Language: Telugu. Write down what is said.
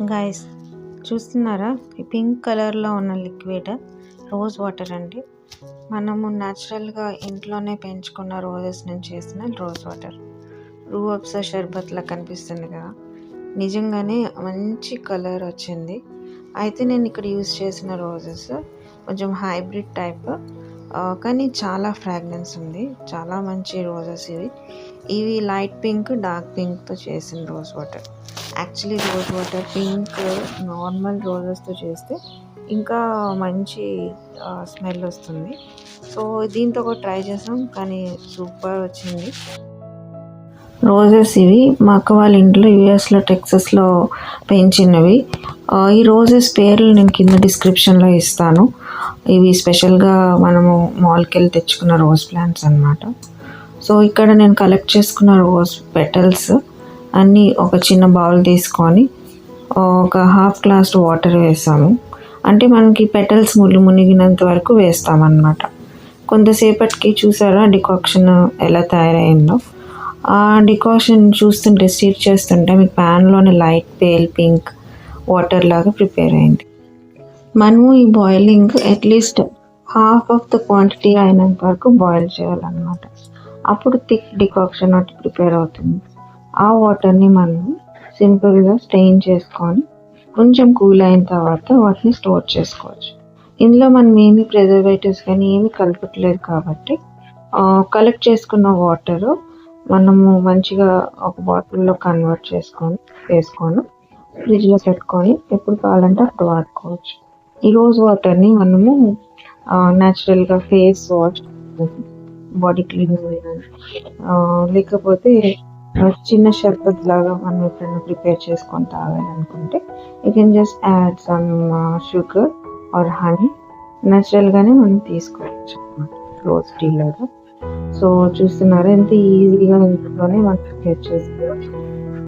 గైస్ చూస్తున్నారా, ఈ పింక్ కలర్లో ఉన్న లిక్విడ్ రోజ్ వాటర్ అండి. మనము న్యాచురల్గా ఇంట్లోనే పెంచుకున్న రోజెస్ నుంచి చేసిన రోజ్ వాటర్. రూహ్ అఫ్జా షర్బత్లా కనిపిస్తుంది కదా, నిజంగానే మంచి కలర్ వచ్చింది. అయితే నేను ఇక్కడ యూజ్ చేసిన రోజెస్ కొంచెం హైబ్రిడ్ టైప్, కానీ చాలా ఫ్రాగ్రెన్స్ ఉంది. చాలా మంచి రోజెస్ ఇవి లైట్ పింక్, డార్క్ పింక్తో చేసిన rose water. Actually rose water pink normal రోజెస్తో చేస్తే ఇంకా మంచి స్మెల్ వస్తుంది. సో దీంతో కూడా ట్రై చేసాం, కానీ సూపర్ వచ్చింది. రోజెస్ ఇవి మా అక్క వాళ్ళ ఇంట్లో యూఎస్లో టెక్సస్లో పెంచినవి. ఈ రోజెస్ పేర్లు నేను కింద డిస్క్రిప్షన్లో ఇస్తాను. ఇవి స్పెషల్గా మనము మాల్కి వెళ్ళి తెచ్చుకున్న రోజ్ ప్లాంట్స్ అన్నమాట. సో ఇక్కడ నేను కలెక్ట్ చేసుకున్న రోజ్ పెటల్స్ అన్నీ ఒక చిన్న బౌల్ తీసుకొని ఒక హాఫ్ గ్లాస్ వాటర్ వేసాము. అంటే మనకి పెటల్స్ మునిగినంత వరకు వేస్తామన్నమాట. కొంతసేపటికి చూసారా డికాక్షన్ ఎలా తయారైందో. ఆ డికాషన్ చూస్తుంటే స్టిర్ చేస్తుంటే మీకు ప్యాన్లోనే లైట్ పేల్ పింక్ వాటర్ లాగా ప్రిపేర్ అయింది. మనము ఈ boiling at least half of the quantity అయినంత వరకు బాయిల్ చేయాలన్నమాట. అప్పుడు థిక్ డికాక్షన్ అటు ప్రిపేర్ అవుతుంది. ఆ వాటర్ని మనం సింపుల్గా స్ట్రెయిన్ చేసుకొని కొంచెం కూల్ అయిన తర్వాత వాటిని స్టోర్ చేసుకోవచ్చు. ఇందులో మనం ఏమి ప్రిజర్వేటివ్స్ కానీ ఏమి కలపట్లేదు కాబట్టి కలెక్ట్ చేసుకున్న వాటరు మనము మంచిగా ఒక బాటిల్లో కన్వర్ట్ వేసుకొని ఫ్రిడ్జ్లో పెట్టుకొని ఎప్పుడు కావాలంటే అప్పుడు వాడుకోవచ్చు. ఈ రోజ్ వాటర్ని మనము న్యాచురల్గా ఫేస్ వాష్, బాడీ క్లీనింగ్, లేకపోతే చిన్న షర్బత్ లాగా మనం ఎప్పుడైనా ప్రిపేర్ చేసుకొని తాగాలనుకుంటే you can just add some sugar or honey. న్యాచురల్గానే మనం తీసుకోవచ్చు అన్నమాట రోజ్ టీ లాగా. సో చూస్తున్నారా ఎంత ఈజీగా ఇంట్లోనే మనం ప్రిపేర్ చేసుకోవచ్చు.